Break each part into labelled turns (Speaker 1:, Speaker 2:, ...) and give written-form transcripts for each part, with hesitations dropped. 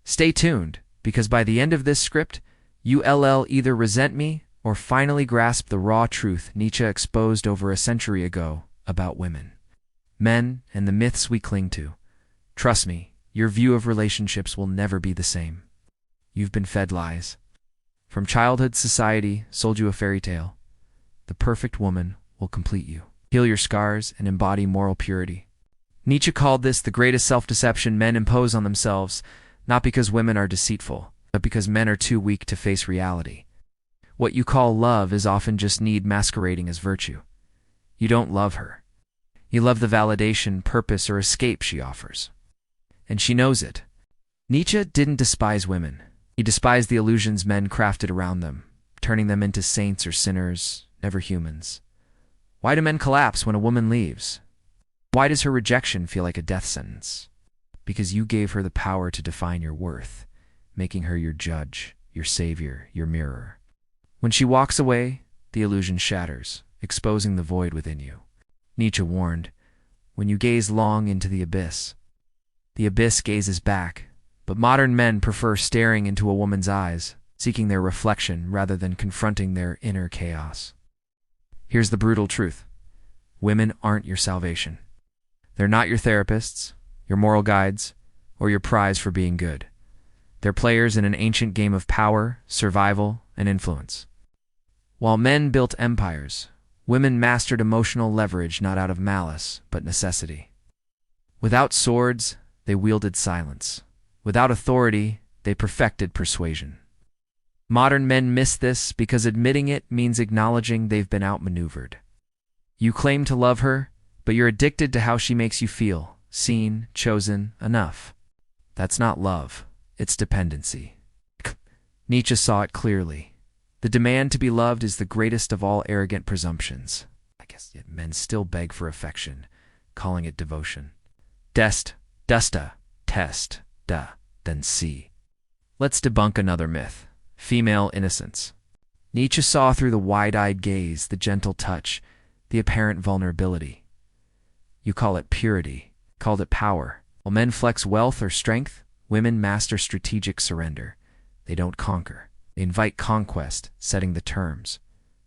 Speaker 1: Stay tuned, because by the end of this script, you'll either resent me or finally grasp the raw truth Nietzsche exposed over a century ago about women, men, and the myths we cling to. Trust me, your view of relationships will never be the same. You've been fed lies. From childhood, society sold you a fairy tale. The perfect woman will complete you, heal your scars, and embody moral purity. Nietzsche called this the greatest self-deception men impose on themselves, not because women are deceitful, but because men are too weak to face reality. What you call love is often just need masquerading as virtue. You don't love her. You love the validation, purpose, or escape she offers. And she knows it. Nietzsche didn't despise women. He despised the illusions men crafted around them, turning them into saints or sinners, never humans. Why do men collapse when a woman leaves? Why does her rejection feel like a death sentence? Because you gave her the power to define your worth, making her your judge, your savior, your mirror. When she walks away, the illusion shatters, exposing the void within you. Nietzsche warned, when you gaze long into the abyss gazes back, but modern men prefer staring into a woman's eyes, seeking their reflection rather than confronting their inner chaos. Here's the brutal truth. Women aren't your salvation. They're not your therapists, your moral guides, or your prize for being good. They're players in an ancient game of power, survival, and influence. While men built empires, women mastered emotional leverage not out of malice, but necessity. Without swords, they wielded silence. Without authority, they perfected persuasion. Modern men miss this because admitting it means acknowledging they've been outmaneuvered. You claim to love her, but you're addicted to how she makes you feel, seen, chosen, enough. That's not love, it's dependency. Nietzsche saw it clearly. The demand to be loved is the greatest of all arrogant presumptions. I guess yet men still beg for affection, calling it devotion. Dusta, test, da, then see. Let's debunk another myth. Female innocence. Nietzsche saw through the wide-eyed gaze, the gentle touch, the apparent vulnerability. You call it purity, called it power. While men flex wealth or strength, women master strategic surrender. They don't conquer. They invite conquest, setting the terms.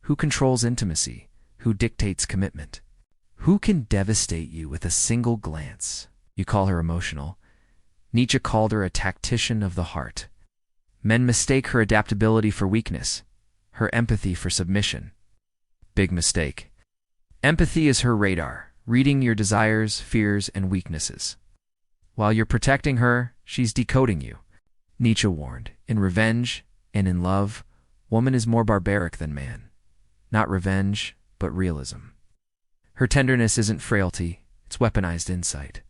Speaker 1: Who controls intimacy? Who dictates commitment? Who can devastate you with a single glance? You call her emotional. Nietzsche called her a tactician of the heart. Men mistake her adaptability for weakness, her empathy for submission. Big mistake. Empathy is her radar, reading your desires, fears, and weaknesses. While you're protecting her, she's decoding you. Nietzsche warned, in revenge and in love, woman is more barbaric than man. Not revenge, but realism. Her tenderness isn't frailty, it's weaponized insight.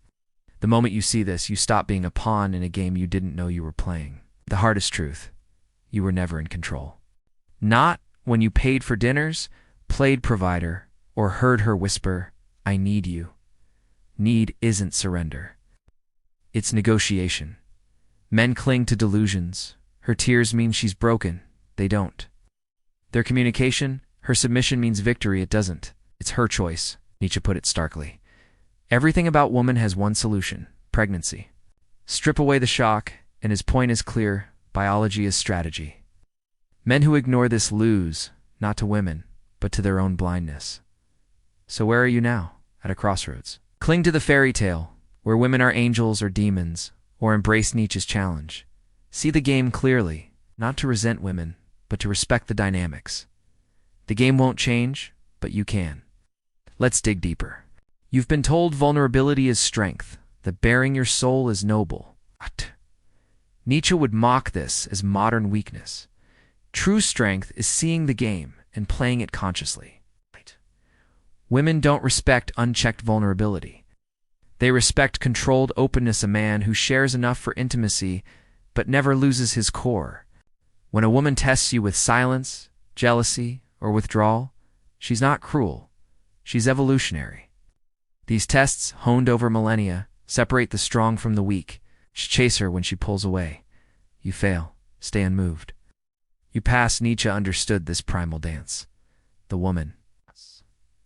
Speaker 1: The moment you see this, you stop being a pawn in a game you didn't know you were playing. The hardest truth, you were never in control. Not when you paid for dinners, played provider, or heard her whisper, I need you. Need isn't surrender. It's negotiation. Men cling to delusions. Her tears mean she's broken. They don't. Their communication, her submission means victory. It doesn't. It's her choice, Nietzsche put it starkly. Everything about woman has one solution, pregnancy. Strip away the shock, and his point is clear, biology is strategy. Men who ignore this lose, not to women, but to their own blindness. So where are you now? At a crossroads. Cling to the fairy tale, where women are angels or demons, or embrace Nietzsche's challenge. See the game clearly, not to resent women, but to respect the dynamics. The game won't change, but you can. Let's dig deeper. You've been told vulnerability is strength, that bearing your soul is noble. What? Nietzsche would mock this as modern weakness. True strength is seeing the game and playing it consciously. Right. Women don't respect unchecked vulnerability. They respect controlled openness, a man who shares enough for intimacy but never loses his core. When a woman tests you with silence, jealousy, or withdrawal, she's not cruel. She's evolutionary. These tests, honed over millennia, separate the strong from the weak. Chase her when she pulls away. You fail. Stay unmoved. You pass. Nietzsche understood this primal dance. The woman.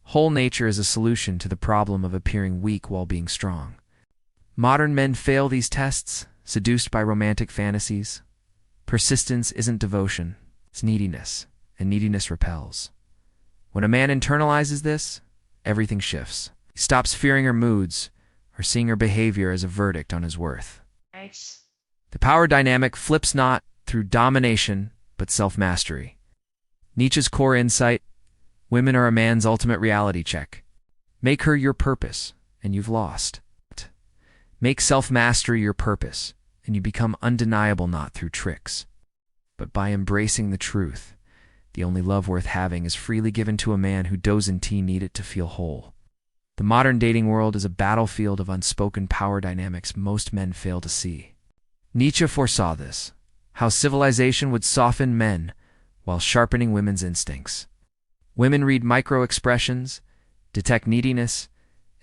Speaker 1: Whole nature is a solution to the problem of appearing weak while being strong. Modern men fail these tests, seduced by romantic fantasies. Persistence isn't devotion, it's neediness, and neediness repels. When a man internalizes this, everything shifts. He stops fearing her moods or seeing her behavior as a verdict on his worth.
Speaker 2: Nice.
Speaker 1: The power dynamic flips not through domination, but self-mastery. Nietzsche's core insight: women are a man's ultimate reality check. Make her your purpose, and you've lost. Make self-mastery your purpose, and you become undeniable not through tricks, but by embracing the truth. The only love worth having is freely given to a man who doesn't need it to feel whole. The modern dating world is a battlefield of unspoken power dynamics most men fail to see. Nietzsche foresaw this, how civilization would soften men while sharpening women's instincts. Women read micro-expressions, detect neediness,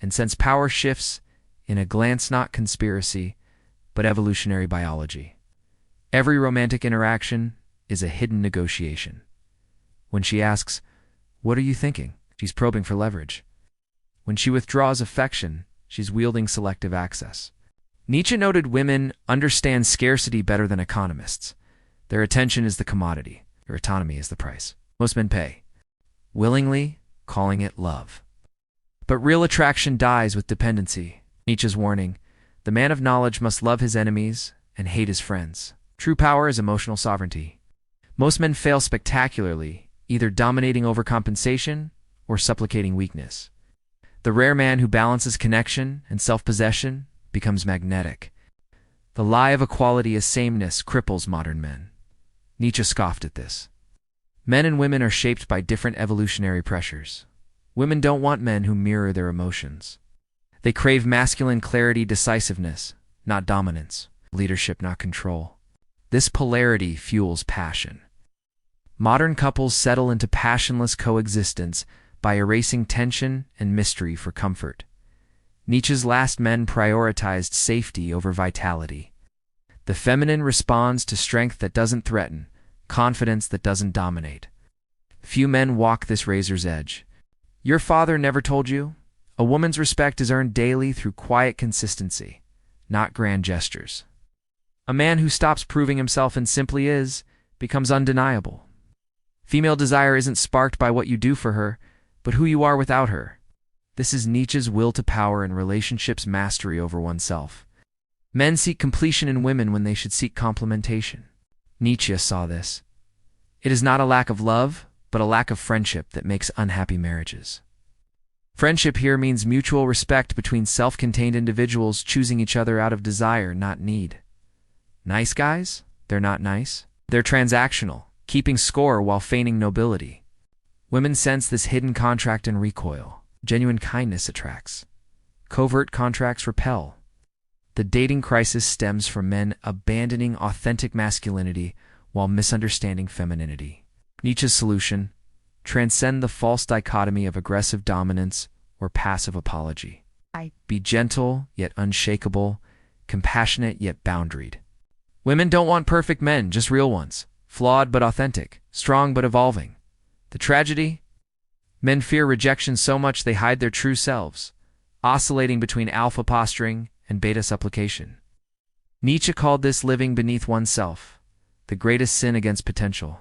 Speaker 1: and sense power shifts in a glance, not conspiracy, but evolutionary biology. Every romantic interaction is a hidden negotiation. When she asks, "What are you thinking?" she's probing for leverage. When she withdraws affection, she's wielding selective access. Nietzsche noted women understand scarcity better than economists. Their attention is the commodity, their autonomy is the price most men pay, willingly calling it love. But real attraction dies with dependency. Nietzsche's warning: the man of knowledge must love his enemies and hate his friends. True power is emotional sovereignty. Most men fail spectacularly, either dominating overcompensation or supplicating weakness. The rare man who balances connection and self-possession becomes magnetic. The lie of equality as sameness cripples modern men. Nietzsche scoffed at this. Men and women are shaped by different evolutionary pressures. Women don't want men who mirror their emotions. They crave masculine clarity, decisiveness, not dominance, leadership, not control. This polarity fuels passion. Modern couples settle into passionless coexistence by erasing tension and mystery for comfort. Nietzsche's last men prioritized safety over vitality. The feminine responds to strength that doesn't threaten, confidence that doesn't dominate. Few men walk this razor's edge. Your father never told you? A woman's respect is earned daily through quiet consistency, not grand gestures. A man who stops proving himself and simply is becomes undeniable. Female desire isn't sparked by what you do for her, but who you are without her. This is Nietzsche's will to power and relationships mastery over oneself. Men seek completion in women when they should seek complementation. Nietzsche saw this. It is not a lack of love, but a lack of friendship that makes unhappy marriages. Friendship here means mutual respect between self-contained individuals choosing each other out of desire, not need. Nice guys? They're not nice. They're transactional, keeping score while feigning nobility. Women sense this hidden contract and recoil. Genuine kindness attracts. Covert contracts repel. The dating crisis stems from men abandoning authentic masculinity while misunderstanding femininity. Nietzsche's solution: transcend the false dichotomy of aggressive dominance or passive apology. Be gentle yet unshakable, compassionate yet boundaried. Women don't want perfect men, just real ones. Flawed but authentic, strong but evolving. The tragedy? Men fear rejection so much they hide their true selves, oscillating between alpha posturing and beta supplication. Nietzsche called this living beneath oneself, the greatest sin against potential.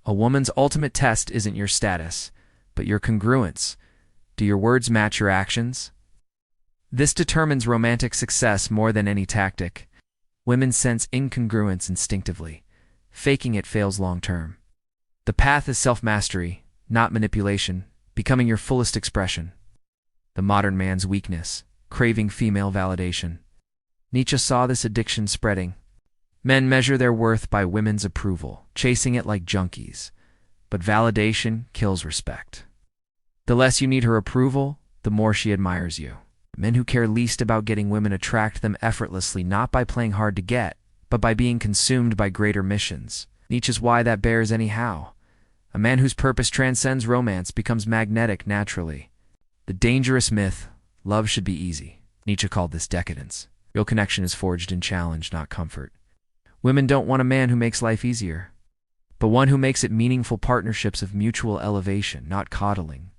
Speaker 1: A woman's ultimate test isn't your status, but your congruence. Do your words match your actions? This determines romantic success more than any tactic. Women sense incongruence instinctively. Faking it fails long-term. The path is self-mastery, not manipulation, becoming your fullest expression. The modern man's weakness, craving female validation. Nietzsche saw this addiction spreading. Men measure their worth by women's approval, chasing it like junkies. But validation kills respect. The less you need her approval, the more she admires you. Men who care least about getting women attract them effortlessly, not by playing hard to get, but by being consumed by greater missions. Nietzsche's why that bears anyhow. A man whose purpose transcends romance becomes magnetic naturally. The dangerous myth: love should be easy. Nietzsche called this decadence. Real connection is forged in challenge, not comfort. Women don't want a man who makes life easier, but one who makes it meaningful partnerships of mutual elevation, not coddling.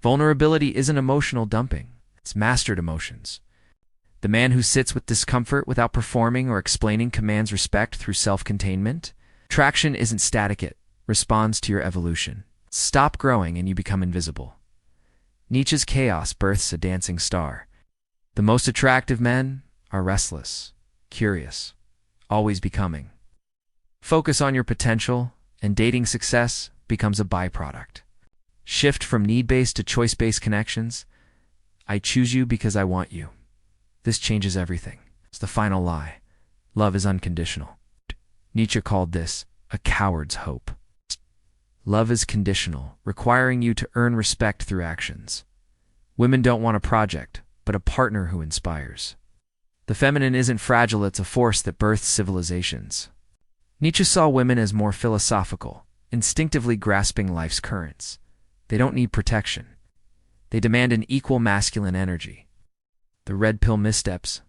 Speaker 1: Vulnerability isn't emotional dumping, it's mastered emotions. The man who sits with discomfort without performing or explaining commands respect through self-containment. Attraction isn't static, it responds to your evolution. Stop growing and you become invisible. Nietzsche's chaos births a dancing star. The most attractive men are restless, curious, always becoming. Focus on your potential, and dating success becomes a byproduct. Shift from need-based to choice-based connections. I choose you because I want you. This changes everything. It's the final lie. Love is unconditional. Nietzsche called this a coward's hope. Love is conditional, requiring you to earn respect through actions. Women don't want a project, but a partner who inspires. The feminine isn't fragile, it's a force that births civilizations. Nietzsche saw women as more philosophical, instinctively grasping life's currents. They don't need protection. They demand an equal masculine energy. The red pill missteps.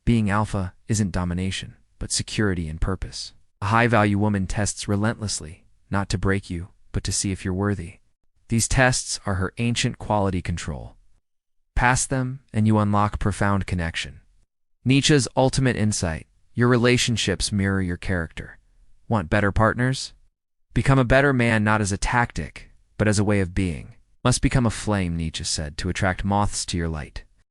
Speaker 1: Being alpha isn't domination, but security and purpose. A high-value woman tests relentlessly, not to break you, but to see if you're worthy. These tests are her ancient quality control. Pass them, and you unlock profound connection. Nietzsche's ultimate insight: your relationships mirror your character. Want better partners? Become a better man not as a tactic, but as a way of being. Must become a flame, Nietzsche said, to attract moths to your light.